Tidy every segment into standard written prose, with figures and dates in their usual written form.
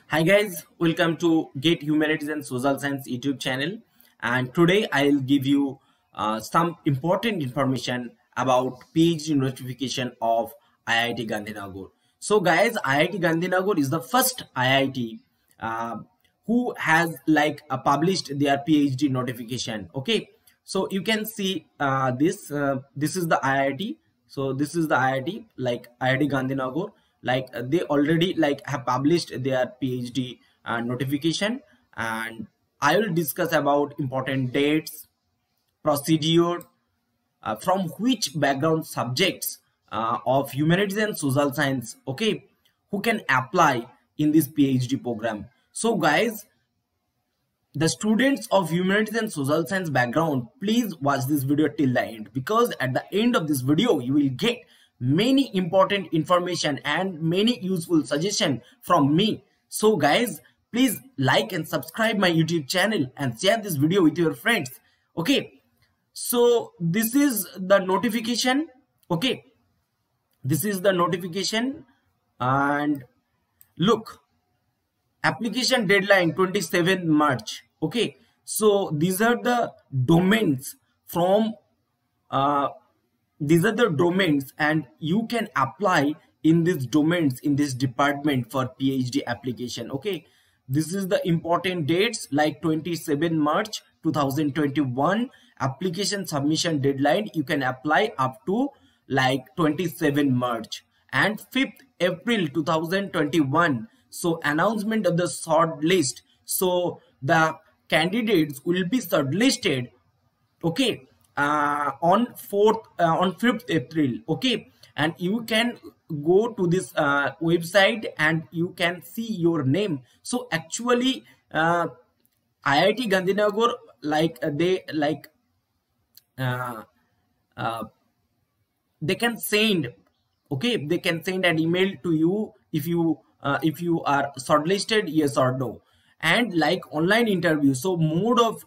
Hi guys, welcome to Get Humanities and Social Science YouTube channel. And today I'll give you some important information about PhD notification of IIT Gandhinagar. So guys, IIT Gandhinagar is the first IIT uh, who has published their PhD notification. Okay, so you can see this. This is the IIT. So this is the IIT, like IIT Gandhinagar. They already have published their PhD notification, and I will discuss about important dates, procedure, from which background subjects of humanities and social science, okay, who can apply in this PhD program. So guys, the students of humanities and social science background, please watch this video till the end, because at the end of this video you will get many important information and many useful suggestion from me. So guys, please like and subscribe my YouTube channel and share this video with your friends. Okay, so this is the notification. Okay, this is the notification, and look, application deadline 27 March. Okay, so these are the domains from uh, these are the domains, and you can apply in these domains in this department for PhD application. Okay, this is the important dates, like 27 March 2021 application submission deadline. You can apply up to like 27 March, and 5th April 2021, so announcement of the short list. So the candidates will be shortlisted, okay, on 5th April. Okay, and you can go to this website and you can see your name. So actually IIT Gandhinagar, uh, uh, they can send, okay, they can send an email to you if you are shortlisted, yes or no. And like online interview, so mode of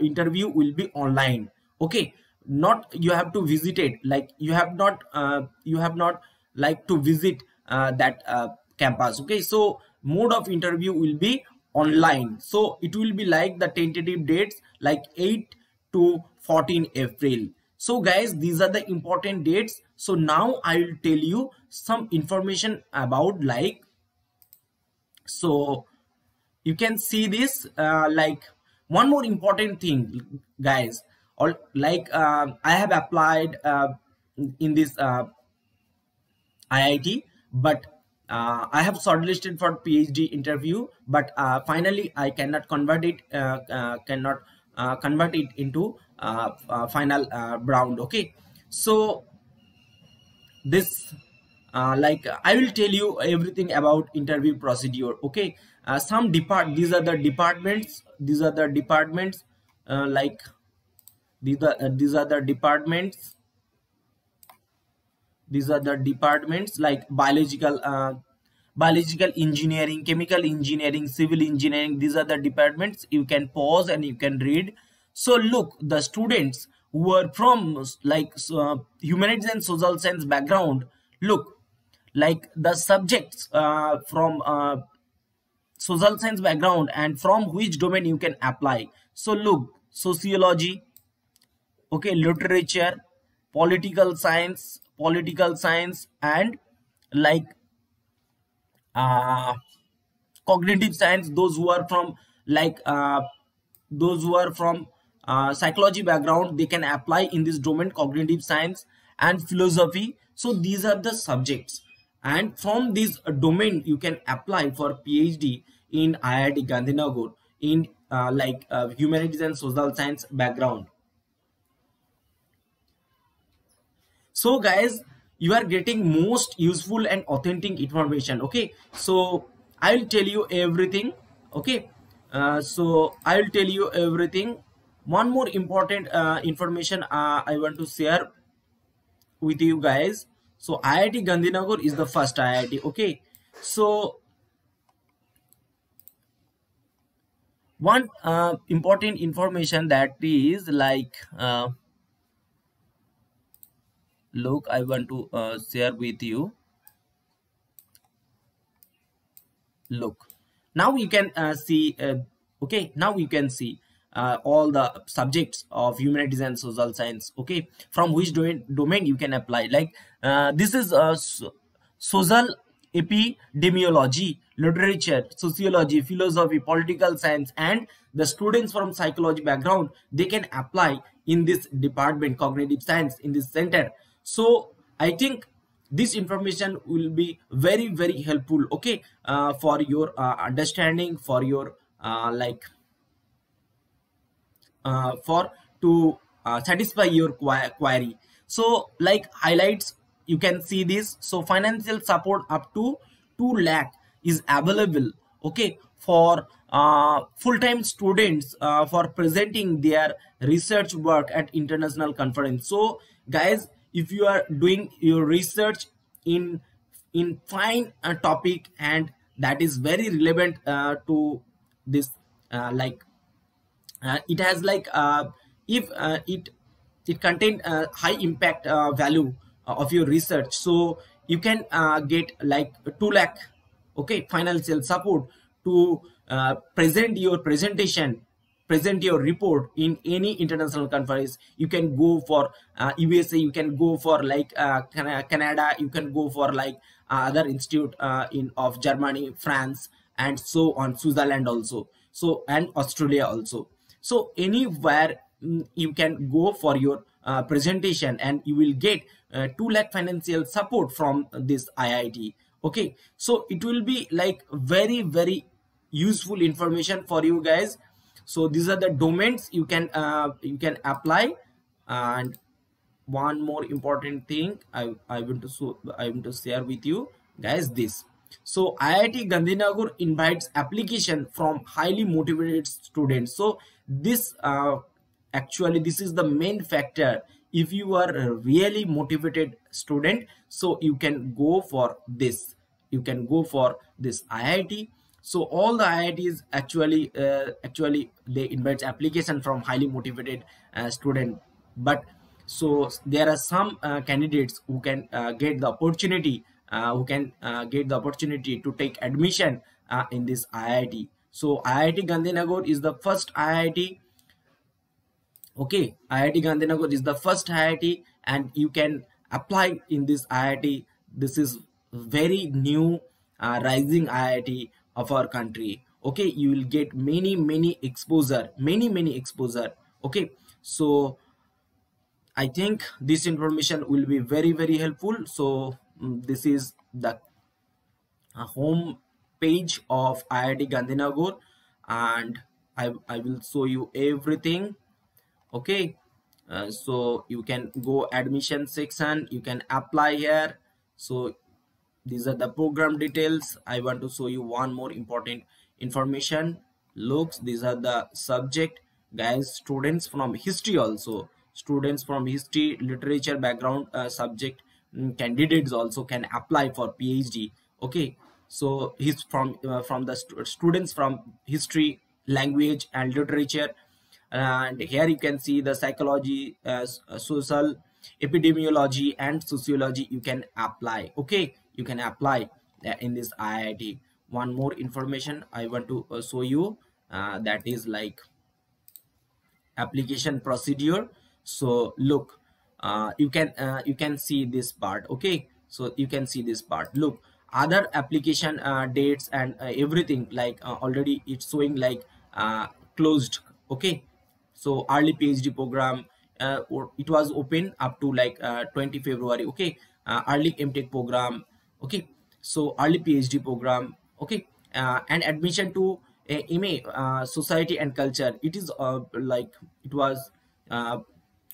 interview will be online. Okay, not you have to visit it, like you have not like to visit that campus. Okay, so mode of interview will be online. So it will be like the tentative dates, like 8 to 14 April. So guys, these are the important dates. So now I will tell you some information about so you can see this, one more important thing, guys. Or I have applied in this IIT, but I have shortlisted for PhD interview, but finally I cannot convert it, convert it into final round. Okay, so this I will tell you everything about interview procedure. Okay, these are the departments. These are the departments. Like these are the departments. These are the departments like biological engineering, chemical engineering, civil engineering. These are the departments. You can pause and you can read. So look, the students who are from humanities and social science background, look, like the subjects from social science background and from which domain you can apply. So look, sociology, okay, literature, political science, and like uh, cognitive science. Those who are from like those who are from psychology background, they can apply in this domain, cognitive science and philosophy. So these are the subjects, and from this domain you can apply for PhD in IIT Gandhinagar in humanities and social science background. So guys, you are getting most useful and authentic information. Okay, so I will tell you everything. Okay, so I will tell you everything. One more important information I want to share with you guys. So IIT Gandhinagar is the first IIT. Okay, so one important information that is look, I want to share with you. look, now you can see okay, now you can see all the subjects of humanities and social science, okay, from which domain you can apply. Like this is social epidemiology, literature, sociology, philosophy, political science, and the students from psychology background, they can apply in this department, cognitive science, in this center. So I think this information will be very very helpful, okay, for your understanding, for your like for to satisfy your query. So like highlights, you can see this. So financial support up to 2 lakh is available, okay, for full-time students for presenting their research work at international conference. So guys, if you are doing your research in fine topic, and that is very relevant to this like it has like if it contain high impact value of your research, so you can get like 2 lakh, okay, financial support to present your presentation, present your report in any international conference. You can go for USA, you can go for like Canada, you can go for like other institute in of Germany, France, and so on, Switzerland also, so, and Australia also. So anywhere you can go for your presentation, and you will get 2 lakh financial support from this IIT, okay. So it will be like very very useful information for you guys. So these are the domains you can apply. And one more important thing I want to share with you guys this. So IIT Gandhinagar invites application from highly motivated students. So this actually this is the main factor. If you are a really motivated student, so you can go for this, you can go for this IIT. So all the IITs actually they invite application from highly motivated student. But so there are some candidates who can get the opportunity, to take admission in this IIT. So IIT Gandhinagar is the first IIT, okay. IIT Gandhinagar is the first IIT, and you can apply in this IIT. This is very new rising IIT of our country, okay. You will get many exposure, many exposure, okay. So I think this information will be very very helpful. So this is the home page of IIT Gandhinagar, and I will show you everything, okay. So you can go admission section, you can apply here. So these are the program details. I want to show you one more important information. Looks, these are the subject, guys. Students from history also, students from history, literature background subject candidates also can apply for PhD, okay. So he's from the students from history, language, and literature. And here you can see the psychology, social epidemiology, and sociology you can apply, okay. You can apply in this IIT. One more information I want to show you, that is like application procedure. So look, you can see this part, okay. So you can see this part. Look, other application dates and everything, like already it's showing like closed, okay. So early PhD program, it was open up to like 20 February, okay. Early MTech program, okay. So early PhD program, okay. And admission to MA society and culture, it is like it was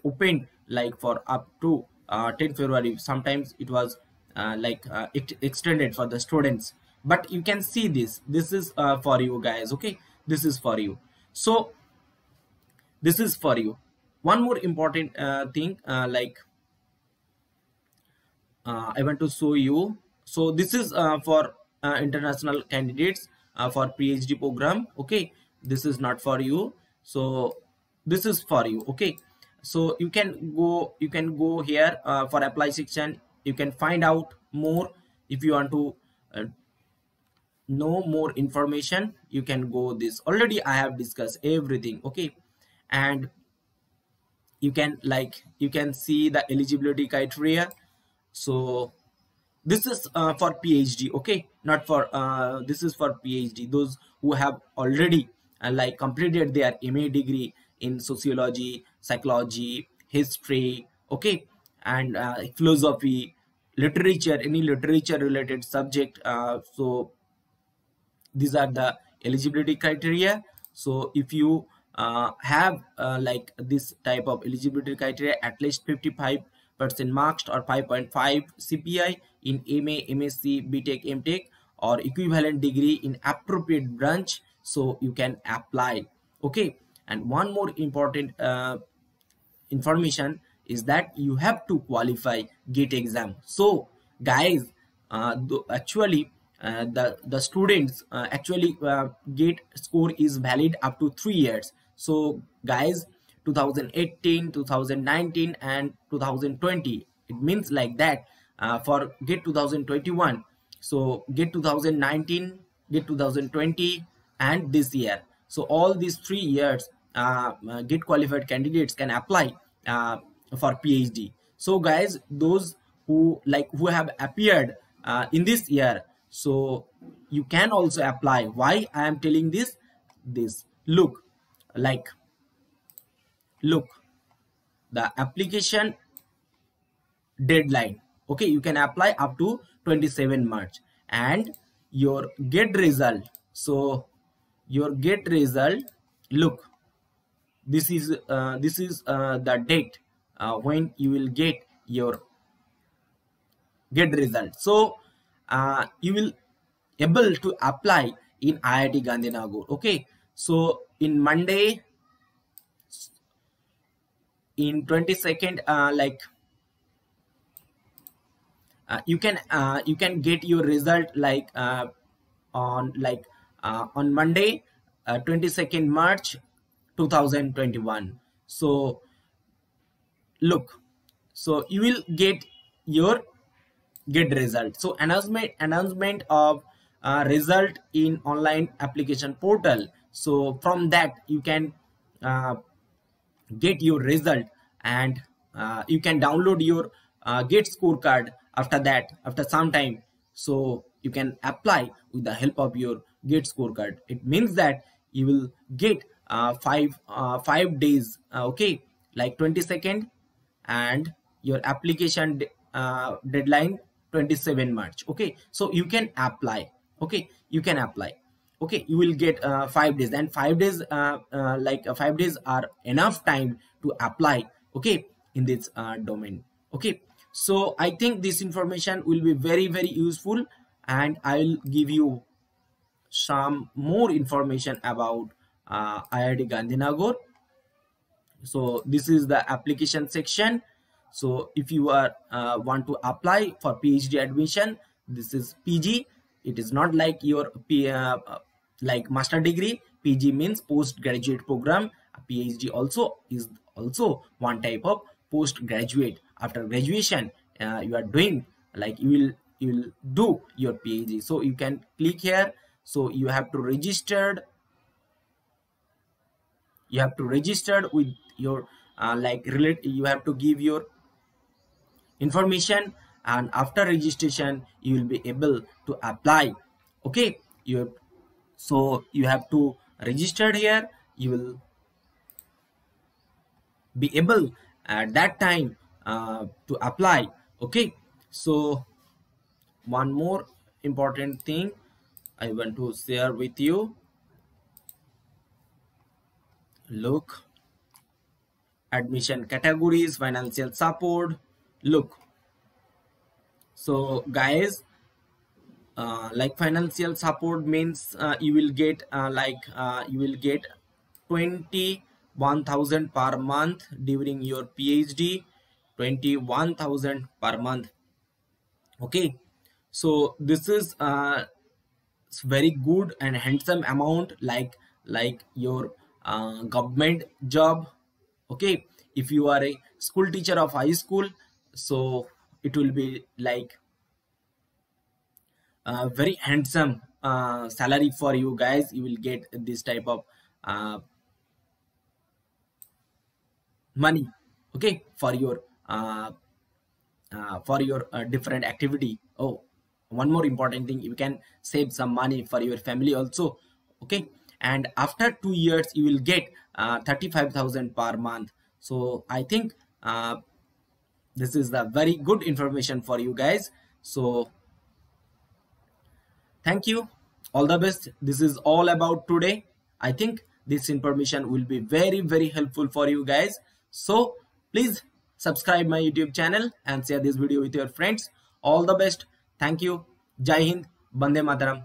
opened like for up to 10 February. Sometimes it was extended for the students. But you can see this is for you guys, okay. This is for you. So this is for you. One more important thing, I want to show you. So this is for international candidates for PhD program, okay. This is not for you. So this is for you, okay. So you can go here for apply section. You can find out more if you want to no more information, you can go this. Already I have discussed everything. Okay, and you can you can see the eligibility criteria. So this is for PhD, okay, not for this is for PhD, those who have already completed their MA degree in sociology, psychology, history, okay, and philosophy, literature, any literature related subject. So these are the eligibility criteria. So if you have this type of eligibility criteria, at least 55% marks or 5.5 CPI in MA, MSc, BTech, MTech, or equivalent degree in appropriate branch, so you can apply. Okay, and one more important information is that you have to qualify GATE exam. So guys, actually the students actually GATE score is valid up to 3 years. So guys, 2018, 2019 and 2020, it means like that. For GATE 2021, so GATE 2019, GATE 2020 and this year, so all these 3 years GATE qualified candidates can apply for PhD. So guys, those who have appeared in this year, so you can also apply. Why I am telling this, look, look, the application deadline, okay, you can apply up to 27 March, and your GATE result. So your GATE result, look, this is the date when you will get your GATE result. So you will able to apply in IIT Gandhinagar. Okay, so in Monday, in 22nd, you can get your result on Monday, 22nd March 2021. So look, so you will get your GATE result. So announcement of result in online application portal. So from that you can get your result, and you can download your GATE scorecard after that, after some time. So you can apply with the help of your GATE scorecard. It means that you will get 5 days, okay, like 22nd, and your application deadline 27 March. Okay, so you can apply. Okay, you can apply. Okay, you will get 5 days, and 5 days 5 days are enough time to apply, okay, in this domain. Okay, so I think this information will be very useful, and I will give you some more information about IIT Gandhinagar. So this is the application section. So if you are want to apply for PhD admission, this is PG. It is not like your master degree. PG means postgraduate program. PhD also is also one type of postgraduate. After graduation, you are doing you will do your PhD. So you can click here. So you have to register. You have to register with your you have to give your information, and after registration you will be able to apply. Okay, so you have to register here. You will be able at that time to apply. Okay, so one more important thing I want to share with you. Look, admission categories, financial support. Look, so guys, financial support means you will get 21,000 per month during your PhD. 21,000 per month. Okay, so this is very good and handsome amount, like your government job. Okay, if you are a school teacher of high school, so it will be like very handsome salary for you guys. You will get this type of money, okay, for your different activity. Oh, one more important thing, you can save some money for your family also, okay. And after 2 years you will get 35,000 per month. So I think this is the very good information for you guys. So thank you, all the best. This is all about today. I think this information will be very helpful for you guys. So please subscribe my YouTube channel and share this video with your friends. All the best. Thank you. Jai Hind. Bande Mataram.